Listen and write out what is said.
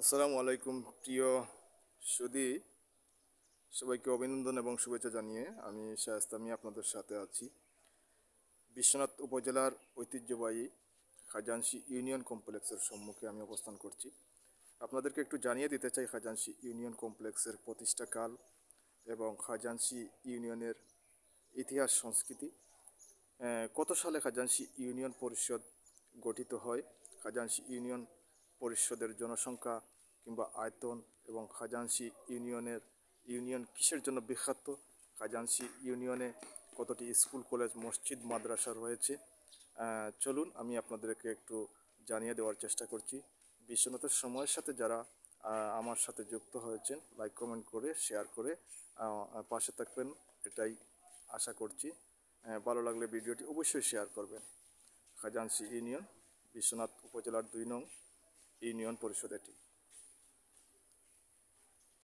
আসসালামু আলাইকুম প্রিয় সুধী, সবাইকে অভিনন্দন এবং শুভেচ্ছা জানিয়ে আমি শায়েস্তা মিয়া আপনাদের সাথে আছি। বিশ্বনাথ উপজেলার ঐতিহ্যবাহী খাজানশি ইউনিয়ন কমপ্লেক্সের সম্মুখে আমি অবস্থান করছি। আপনাদেরকে একটু জানিয়ে দিতে চাই খাজানশি ইউনিয়ন কমপ্লেক্সের প্রতিষ্ঠাকাল এবং খাজানশি ইউনিয়নের ইতিহাস সংস্কৃতি। কত সালে খাজানশি ইউনিয়ন পরিষদ গঠিত হয়, খাজানশি ইউনিয়ন পরিষদের জনসংখ্যা কিংবা আয়তন এবং খাজানশি ইউনিয়ন কিসের জন্য বিখ্যাত, খাজানশি ইউনিয়নে কতটি স্কুল কলেজ মসজিদ মাদ্রাসা রয়েছে, চলুন আমি আপনাদেরকে একটু জানিয়ে দেওয়ার চেষ্টা করছি। বিশ্বনাথের সময়ের সাথে যারা আমার সাথে যুক্ত হয়েছেন, লাইক কমেন্ট করে শেয়ার করে পাশে থাকবেন, এটাই আশা করছি। ভালো লাগলে ভিডিওটি অবশ্যই শেয়ার করবেন। খাজানশি ইউনিয়ন বিশ্বনাথ উপজেলার 2 নং ইউনিয়ন পরিষদ এটি।